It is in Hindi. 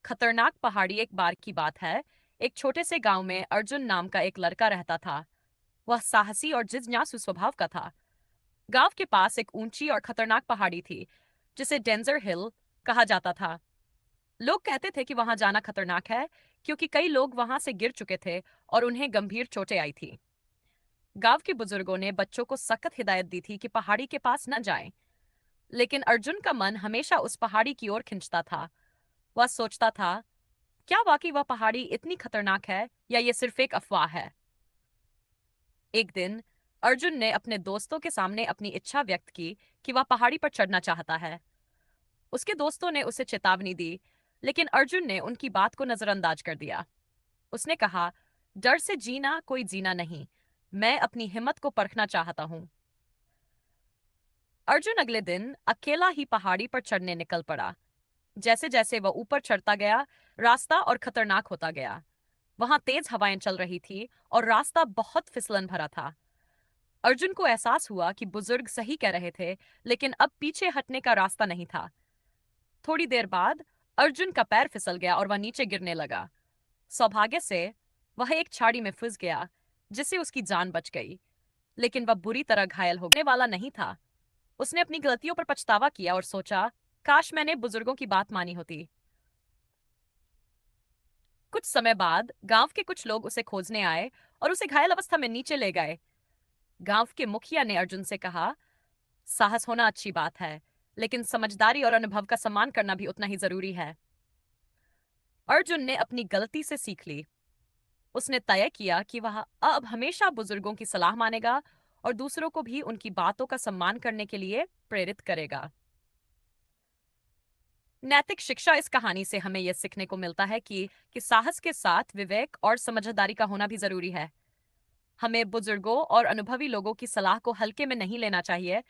खतरनाक पहाड़ी। एक बार की बात है। एक छोटे से गांव में अर्जुन नाम का एक लड़का रहता था। वह साहसी और जिज्ञासु स्वभाव का था। गांव के पास एक ऊंची और खतरनाक पहाड़ी थी, जिसे डेंजर हिल कहा जाता था। लोग कहते थे कि वहां जाना खतरनाक है, क्योंकि कई लोग वहां से गिर चुके थे और उन्हें गंभीर चोटें आई थी। गांव के बुजुर्गों ने बच्चों को सख्त हिदायत दी थी कि पहाड़ी के पास न जाएं। लेकिन अर्जुन का मन हमेशा उस पहाड़ी की ओर खिंचता था। वह सोचता था, क्या वाकई वह पहाड़ी इतनी खतरनाक है या ये सिर्फ एक अफवाह है। एक दिन अर्जुन ने अपने दोस्तों के सामने अपनी इच्छा व्यक्त की कि वह पहाड़ी पर चढ़ना चाहता है। उसके दोस्तों ने उसे चेतावनी दी, लेकिन अर्जुन ने उनकी बात को नजरअंदाज कर दिया। उसने कहा, डर से जीना कोई जीना नहीं, मैं अपनी हिम्मत को परखना चाहता हूं। अर्जुन अगले दिन अकेला ही पहाड़ी पर चढ़ने निकल पड़ा। जैसे जैसे वह ऊपर चढ़ता गया, रास्ता और खतरनाक होता गया। वहां तेज हवाएं चल रही थी और रास्ता बहुत फिसलन भरा था। अर्जुन को एहसास हुआ कि बुजुर्ग सही कह रहे थे, लेकिन अब पीछे हटने का रास्ता नहीं था। थोड़ी देर बाद अर्जुन का पैर फिसल गया और वह नीचे गिरने लगा। सौभाग्य से वह एक झाड़ी में फंस गया, जिससे उसकी जान बच गई। लेकिन वह बुरी तरह घायल होने वाला नहीं था। उसने अपनी गलतियों पर पछतावा किया और सोचा, काश मैंने बुजुर्गों की बात मानी होती। कुछ समय बाद गांव के कुछ लोग उसे खोजने आए और उसे घायल अवस्था में नीचे ले गए। गांव के मुखिया ने अर्जुन से कहा, साहस होना अच्छी बात है, लेकिन समझदारी और अनुभव का सम्मान करना भी उतना ही जरूरी है। अर्जुन ने अपनी गलती से सीख ली। उसने तय किया कि वह अब हमेशा बुजुर्गों की सलाह मानेगा और दूसरों को भी उनकी बातों का सम्मान करने के लिए प्रेरित करेगा। नैतिक शिक्षा इस कहानी से हमें यह सीखने को मिलता है कि साहस के साथ विवेक और समझदारी का होना भी जरूरी है। हमें बुजुर्गों और अनुभवी लोगों की सलाह को हल्के में नहीं लेना चाहिए।